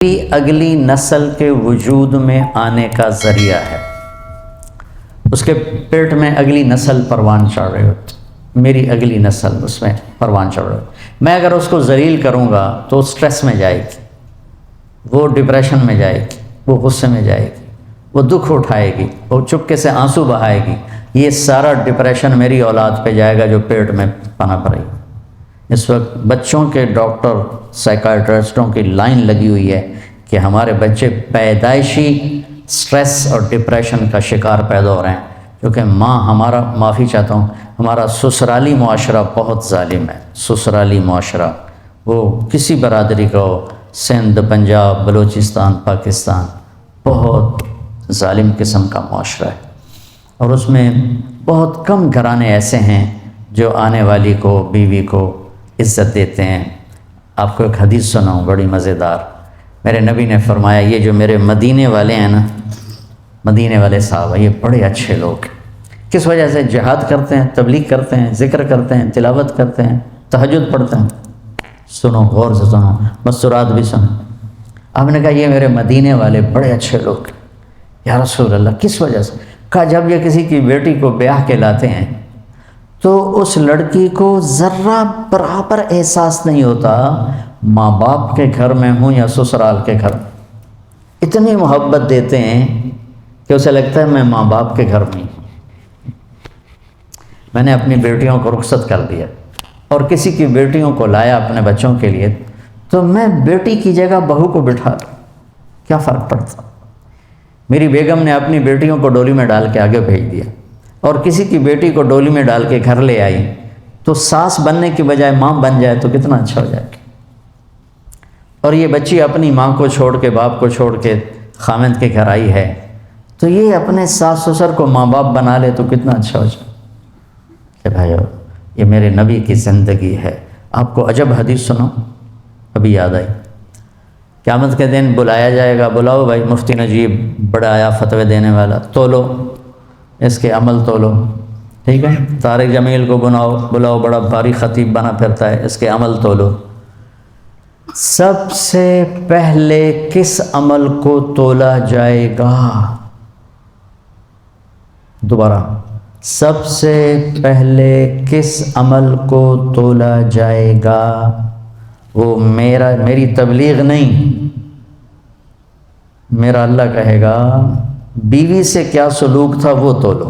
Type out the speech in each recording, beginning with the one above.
اگلی نسل کے وجود میں آنے کا ذریعہ ہے۔ اس کے پیٹ میں اگلی نسل پروان چڑھ رہی ہوتی، میری اگلی نسل اس میں پروان چڑھ رہی ہوتی۔ میں اگر اس کو ذلیل کروں گا تو سٹریس میں جائے گی، وہ ڈپریشن میں جائے گی، وہ غصے میں جائے گی، وہ دکھ اٹھائے گی، وہ چپکے سے آنسو بہائے گی۔ یہ سارا ڈپریشن میری اولاد پہ جائے گا جو پیٹ میں پنپ رہی۔ اس وقت بچوں کے ڈاکٹر سائیکائٹرسٹوں کی لائن لگی ہوئی ہے کہ ہمارے بچے پیدائشی سٹریس اور ڈپریشن کا شکار پیدا ہو رہے ہیں، کیونکہ ہمارا معافی چاہتا ہوں، ہمارا سسرالی معاشرہ بہت ظالم ہے۔ سسرالی معاشرہ وہ کسی برادری کا ہو، سندھ، پنجاب، بلوچستان، پاکستان، بہت ظالم قسم کا معاشرہ ہے، اور اس میں بہت کم گھرانے ایسے ہیں جو آنے والی کو، بیوی کو عزت دیتے ہیں۔ آپ کو ایک حدیث سناؤں بڑی مزیدار۔ میرے نبی نے فرمایا، یہ جو میرے مدینے والے ہیں نا، مدینے والے صحابہ، یہ بڑے اچھے لوگ ہیں۔ کس وجہ سے؟ جہاد کرتے ہیں، تبلیغ کرتے ہیں، ذکر کرتے ہیں، تلاوت کرتے ہیں، تہجد پڑھتے ہیں۔ سنو، غور سے سنو، مستورات بھی سنو۔ آپ نے کہا یہ میرے مدینے والے بڑے اچھے لوگ ہیں۔ یا رسول اللہ، کس وجہ سے؟ کہا جب یہ کسی کی بیٹی کو بیاہ کے لاتے ہیں تو اس لڑکی کو ذرہ برابر احساس نہیں ہوتا ماں باپ کے گھر میں ہوں یا سسرال کے گھر میں۔ اتنی محبت دیتے ہیں کہ اسے لگتا ہے میں ماں باپ کے گھر میں ہوں۔ میں نے اپنی بیٹیوں کو رخصت کر دیا اور کسی کی بیٹیوں کو لایا اپنے بچوں کے لیے، تو میں بیٹی کی جگہ بہو کو بٹھا دوں، کیا فرق پڑتا؟ میری بیگم نے اپنی بیٹیوں کو ڈولی میں ڈال کے آگے بھیج دیا، اور کسی کی بیٹی کو ڈولی میں ڈال کے گھر لے آئی، تو ساس بننے کی بجائے ماں بن جائے تو کتنا اچھا ہو جائے گا۔ اور یہ بچی اپنی ماں کو چھوڑ کے، باپ کو چھوڑ کے خامند کے گھر آئی ہے، تو یہ اپنے ساس سسر کو ماں باپ بنا لے تو کتنا اچھا ہو جائے کہ بھائیو، یہ میرے نبی کی زندگی ہے۔ آپ کو عجب حدیث سنو، ابھی یاد آئی۔ قیامت کے دن بلایا جائے گا، بلاؤ بھائی مفتی نجیب، بڑا آیا فتوے دینے والا، تولو اس کے عمل تولو، ٹھیک ہے؟ طارق جمیل کو بلاؤ، بڑا بھاری خطیب بنا پھرتا ہے، اس کے عمل تولو۔ سب سے پہلے کس عمل کو تولا جائے گا؟ دوبارہ، سب سے پہلے کس عمل کو تولا جائے گا؟ وہ میری تبلیغ نہیں، میرا اللہ کہے گا بیوی سے کیا سلوک تھا وہ تولو۔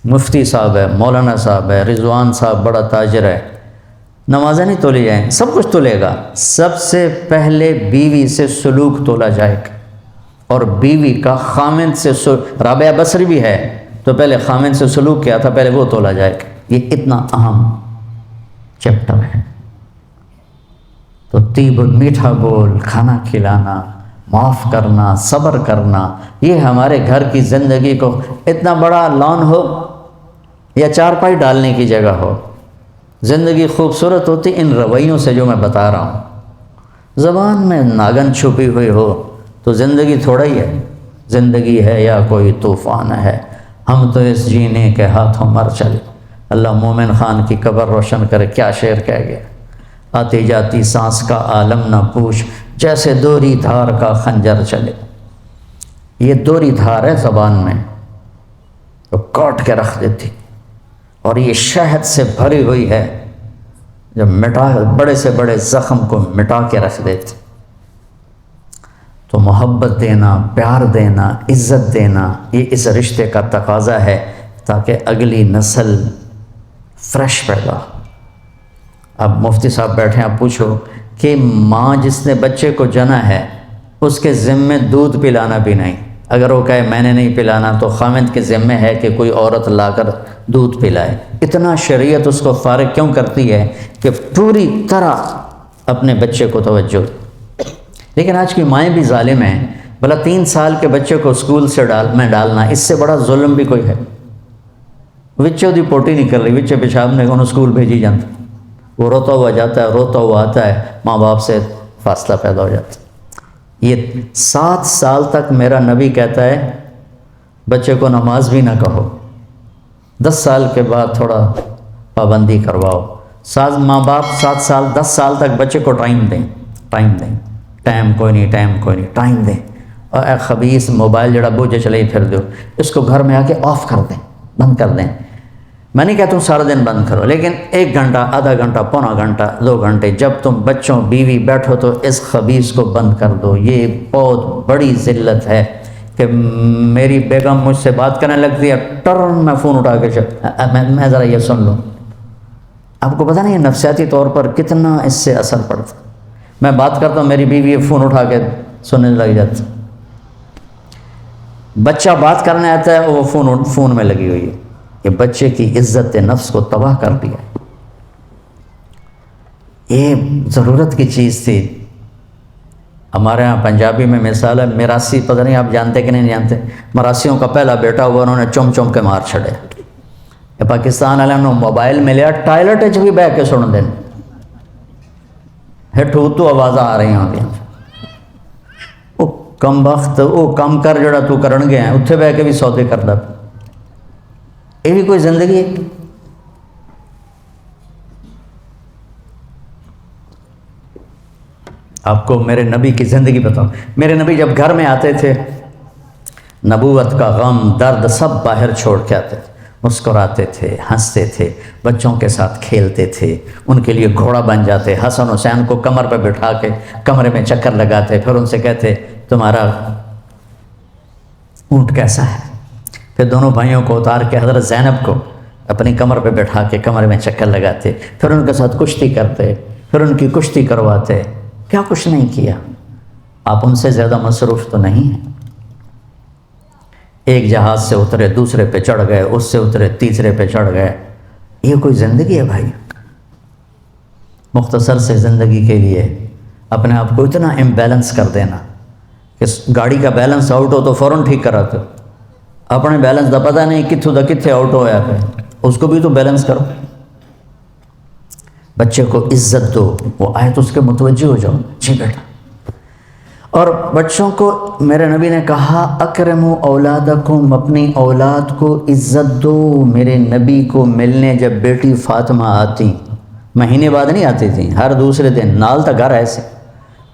مفتی صاحب ہے، مولانا صاحب ہے، رضوان صاحب بڑا تاجر ہے، نمازیں نہیں تولی جائیں، سب کچھ تولے گا۔ سب سے پہلے بیوی سے سلوک تولا جائے گا، اور بیوی کا خامند سے رابعہ بصری بھی ہے تو پہلے خامند سے سلوک کیا تھا، پہلے وہ تولا جائے گا۔ یہ اتنا اہم چیپٹر ہے۔ تو طیب میٹھا بول، کھانا کھلانا، معاف کرنا، صبر کرنا، یہ ہمارے گھر کی زندگی کو اتنا بڑا لان ہو یا چارپائی ڈالنے کی جگہ ہو، زندگی خوبصورت ہوتی ان رویوں سے جو میں بتا رہا ہوں۔ زبان میں ناگن چھپی ہوئی ہو تو زندگی تھوڑا ہی ہے۔ زندگی ہے یا کوئی طوفان ہے، ہم تو اس جینے کے ہاتھوں مر چلے۔ اللہ مومن خان کی قبر روشن کرے، کیا شعر کہہ گیا، آتی جاتی سانس کا عالم نہ پوچھ، جیسے دوری دھار کا خنجر چلے۔ یہ دوری دھار ہے زبان میں، تو کاٹ کے رکھ دیتی، اور یہ شہد سے بھری ہوئی ہے جو بڑے سے بڑے زخم کو مٹا کے رکھ دیتی۔ تو محبت دینا، پیار دینا، عزت دینا، یہ اس رشتے کا تقاضا ہے تاکہ اگلی نسل فریش پیدا ہو۔ اب مفتی صاحب بیٹھے، آپ پوچھو کہ ماں جس نے بچے کو جنا ہے اس کے ذمے دودھ پلانا بھی نہیں، اگر وہ کہے میں نے نہیں پلانا تو خامند کے ذمے ہے کہ کوئی عورت لا کر دودھ پلائے۔ اتنا شریعت اس کو فارغ کیوں کرتی ہے کہ پوری طرح اپنے بچے کو توجہ۔ لیکن آج کی مائیں بھی ظالم ہیں، بھلا 3 سال کے بچے کو اسکول سے ڈالنا، اس سے بڑا ظلم بھی کوئی ہے؟ وچوں دی پوٹی نہیں کر رہی، وچے پیشاب نے انہوں اسکول بھیجی جانتا، وہ روتا ہوا جاتا ہے، روتا ہوا آتا ہے، ماں باپ سے فاصلہ پیدا ہو جاتا ہے۔ یہ 7 سال تک میرا نبی کہتا ہے بچے کو نماز بھی نہ کہو، 10 سال کے بعد تھوڑا پابندی کرواؤ، ماں باپ 7 سال 10 سال تک بچے کو ٹائم دیں، ٹائم کوئی نہیں، ٹائم دیں. اور اے خبیث موبائل جڑا بوجھے چلے پھر دو، اس کو گھر میں آ کے آف کر دیں، بند کر دیں. میں نہیں کہتا ہوں سارا دن بند کرو، لیکن 1 گھنٹہ، آدھا گھنٹہ، پونا گھنٹہ، 2 گھنٹے جب تم بچوں بیوی بیٹھو تو اس خبیث کو بند کر دو. یہ بہت بڑی ذلت ہے کہ میری بیگم مجھ سے بات کرنے لگتی ہے، ٹرن میں فون اٹھا کے میں ذرا یہ سن لوں. آپ کو پتہ نہیں ہے نفسیاتی طور پر کتنا اس سے اثر پڑتا. میں بات کرتا ہوں، میری بیوی فون اٹھا کے سننے لگ جاتی. بچہ بات کرنے آتا ہے، وہ فون میں لگی ہوئی ہے. یہ بچے کی عزت نفس کو تباہ کر دیا. یہ ضرورت کی چیز تھی. ہمارے ہاں پنجابی میں مثال ہے، میراسی، پتہ نہیں آپ جانتے کہ نہیں جانتے، مراسیوں کا پہلا بیٹا ہوا، انہوں نے چم کے مار چھڑے. پاکستان والے نے موبائل ملیا، ٹائلٹ چ بھی بہ کے سن دیں، ہٹو تو آوازاں آ رہی ہوتی ہیں. وہ کم وقت وہ کم کر جڑا تو کرن گیا ہے، اتنے بہ کے بھی سودے کردا. یہ بھی کوئی زندگی ہے؟ آپ کو میرے نبی کی زندگی بتاؤں. میرے نبی جب گھر میں آتے تھے، نبوت کا غم درد سب باہر چھوڑ کے آتے تھے، مسکراتے تھے، ہنستے تھے، بچوں کے ساتھ کھیلتے تھے، ان کے لیے گھوڑا بن جاتے. حسن حسین کو کمر پہ بٹھا کے کمرے میں چکر لگاتے، پھر ان سے کہتے تمہارا اونٹ کیسا ہے. پھر دونوں بھائیوں کو اتار کے حضرت زینب کو اپنی کمر پہ بٹھا کے کمرے میں چکر لگاتے، پھر ان کے ساتھ کشتی کرتے، پھر ان کی کشتی کرواتے. کیا کچھ نہیں کیا. آپ ان سے زیادہ مصروف تو نہیں ہیں. ایک جہاز سے اترے، دوسرے پہ چڑھ گئے، اس سے اترے، تیسرے پہ چڑھ گئے. یہ کوئی زندگی ہے بھائی؟ مختصر سے زندگی کے لیے اپنے آپ کو اتنا امبیلنس کر دینا کہ گاڑی کا بیلنس آؤٹ ہو تو فوراً ٹھیک کراتے. اپنے بیلنس دا پتہ نہیں کتھوں دا کتھے آؤٹ ہویا پہ، اس کو بھی تو بیلنس کرو. بچے کو عزت دو، وہ آئے تو اس کے متوجہ ہو جاؤ، جی بیٹا. اور بچوں کو میرے نبی نے کہا اکرموا اولادکم، اپنی اولاد کو عزت دو. میرے نبی کو ملنے جب بیٹی فاطمہ آتی، مہینے بعد نہیں آتی تھیں، ہر دوسرے دن، نال تا گھر ایسے.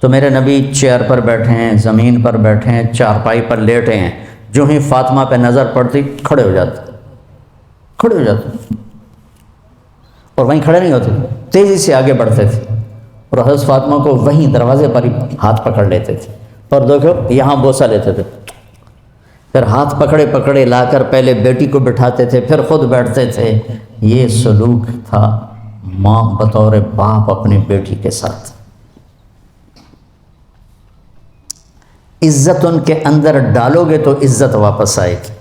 تو میرے نبی چیئر پر بیٹھے ہیں، زمین پر بیٹھے ہیں، چارپائی پر لیٹے ہیں، جو ہی فاطمہ پہ نظر پڑتی کھڑے ہو جاتے، اور وہیں کھڑے نہیں ہوتے، تیزی سے آگے بڑھتے تھے. اور حضرت فاطمہ کو وہیں دروازے پر ہی ہاتھ پکڑ لیتے تھے، اور دیکھو یہاں بوسہ لیتے تھے. پھر ہاتھ پکڑے لا کر پہلے بیٹی کو بٹھاتے تھے، پھر خود بیٹھتے تھے. یہ سلوک تھا ماں بطور باپ اپنی بیٹی کے ساتھ. عزت ان کے اندر ڈالو گے تو عزت واپس آئے گی.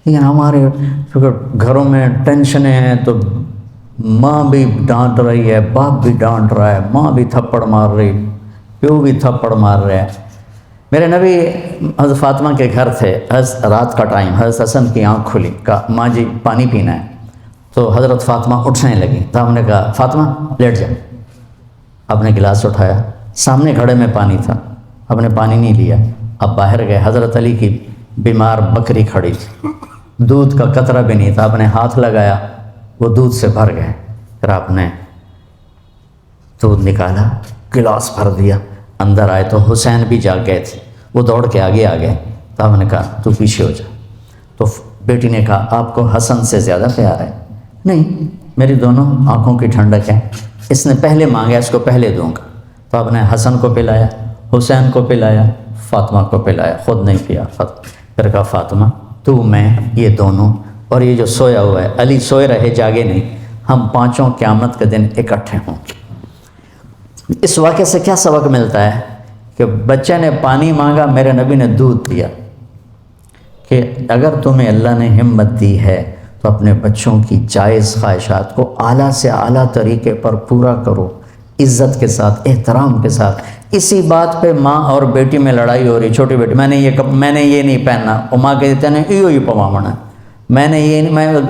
لیکن ہمارے گھروں میں ٹینشنیں ہیں تو ماں بھی ڈانٹ رہی ہے، باپ بھی ڈانٹ رہا ہے، ماں بھی تھپڑ مار رہی، پیو بھی تھپڑ مار رہے ہیں. میرے نبی حضرت فاطمہ کے گھر تھے. رات کا ٹائم، حضرت حسن کی آنکھ کھلی، کہا ماں جی پانی پینا ہے. تو حضرت فاطمہ اٹھنے لگی تو ہم نے کہا فاطمہ لیٹ جا. آپ نے گلاس اٹھایا، سامنے گھڑے میں پانی تھا، آپ نے پانی نہیں لیا. اب باہر گئے، حضرت علی کی بیمار بکری کھڑی تھی، دودھ کا قطرہ بھی نہیں تھا. آپ نے ہاتھ لگایا، وہ دودھ سے بھر گئے. پھر آپ نے دودھ نکالا، گلاس بھر دیا. اندر آئے تو حسین بھی جاگ گئے تھے، وہ دوڑ کے آگے آ گئے. تو آپ نے کہا تو پیچھے ہو جا. تو بیٹی نے کہا آپ کو حسن سے زیادہ پیار ہے؟ نہیں، میری دونوں آنکھوں کی ٹھنڈک ہے، اس نے پہلے مانگا، اس کو پہلے دوں گا. تو آپ نے حسن کو پلایا، حسین کو پلایا، فاطمہ کو پلایا، خود نہیں پیا. پھر کہا فاطمہ تو میں یہ دونوں اور یہ جو سویا ہوا ہے، علی سوئے رہے جاگے نہیں، ہم پانچوں قیامت کے دن اکٹھے ہوں. اس واقعے سے کیا سبق ملتا ہے؟ کہ بچے نے پانی مانگا، میرے نبی نے دودھ دیا. کہ اگر تمہیں اللہ نے ہمت دی ہے تو اپنے بچوں کی جائز خواہشات کو اعلیٰ سے اعلیٰ طریقے پر پورا کرو، عزت کے ساتھ، احترام کے ساتھ. اسی بات پہ ماں اور بیٹی میں لڑائی ہو رہی. چھوٹی بیٹی میں نے یہ نہیں پہننا، وہ ماں کہتے ہیں ایو ہی پوانا. میں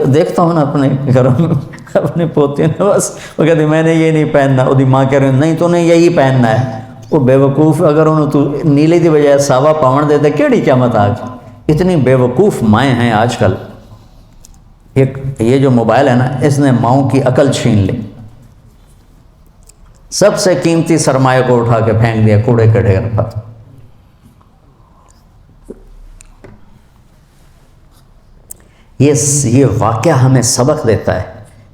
دیکھتا ہوں نا اپنے گھروں میں اپنے پوتے نے، بس وہ کہتے میں نے یہ نہیں پہننا، وہ ماں کہہ رہی نہیں تو نے یہی پہننا ہے. وہ بے وقوف، اگر انہوں تو نیلے دی بجائے ساوا پاون دیتے کیڑی قیامت. آج اتنی بے وقوف مائیں ہیں آج کل. یہ جو موبائل ہے نا، اس نے ماؤں کی عقل چھین لی، سب سے قیمتی سرمایہ کو اٹھا کے پھینک دیا کوڑے کے ڈھیر پر۔ یہ واقعہ ہمیں سبق دیتا ہے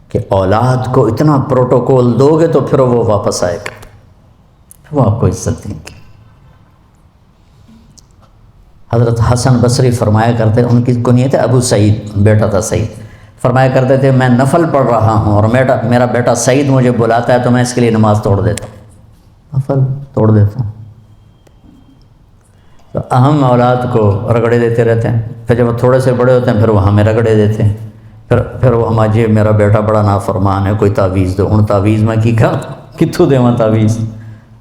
کہ اولاد کو اتنا پروٹوکول دو گے تو پھر وہ واپس آئے گا، وہ آپ کو عزت دیں گے۔ حضرت حسن بصری فرمایا کرتے، ان کی کنیت ہے ابو سعید، بیٹا تھا سعید، فرمایا کرتے تھے میں نفل پڑھ رہا ہوں اور میرا بیٹا سعید مجھے بلاتا ہے تو میں اس کے لیے نماز توڑ دیتا ہوں، نفل توڑ دیتا ہوں۔ تو اہم اولاد کو رگڑے دیتے رہتے ہیں، پھر جب وہ تھوڑے سے بڑے ہوتے ہیں پھر وہ ہمیں رگڑے دیتے ہیں، پھر وہ ہمارا جی میرا بیٹا بڑا نافرمان ہے، کوئی تعویذ دو۔ ہن تعویذ میں کی کہا کتوں دیواں تعویذ،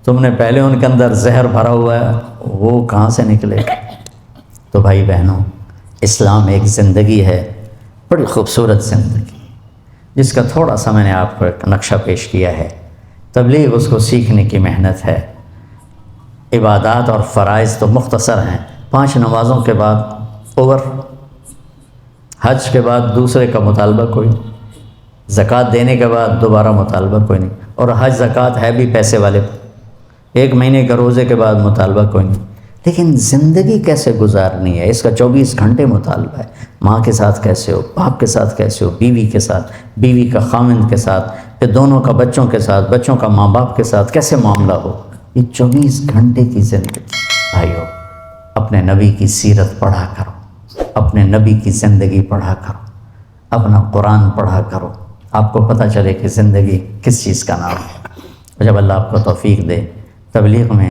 تم نے پہلے ان کے اندر زہر بھرا ہوا ہے، وہ کہاں سے نکلے گا؟ تو بھائی بہنوں، اسلام ایک زندگی ہے، بڑی خوبصورت زندگی، جس کا تھوڑا سا میں نے آپ کو ایک نقشہ پیش کیا ہے۔ تبلیغ اس کو سیکھنے کی محنت ہے۔ عبادات اور فرائض تو مختصر ہیں، 5 نمازوں کے بعد اوور، حج کے بعد دوسرے کا مطالبہ کوئی نہیں، زکوٰۃ دینے کے بعد دوبارہ مطالبہ کوئی نہیں، اور حج زکوٰۃ ہے بھی پیسے والے، 1 مہینے کا روزے کے بعد مطالبہ کوئی نہیں۔ لیکن زندگی کیسے گزارنی ہے، اس کا 24 گھنٹے مطالبہ ہے۔ ماں کے ساتھ کیسے ہو، باپ کے ساتھ کیسے ہو، بیوی کے ساتھ، بیوی کا خاوند کے ساتھ، پھر دونوں کا بچوں کے ساتھ، بچوں کا ماں باپ کے ساتھ کیسے معاملہ ہو، یہ 24 گھنٹے کی زندگی۔ بھائیو، اپنے نبی کی سیرت پڑھا کرو، اپنے نبی کی زندگی پڑھا کرو، اپنا قرآن پڑھا کرو، آپ کو پتہ چلے کہ زندگی کس چیز کا نام ہے۔ جب اللہ آپ کو توفیق دے، تبلیغ میں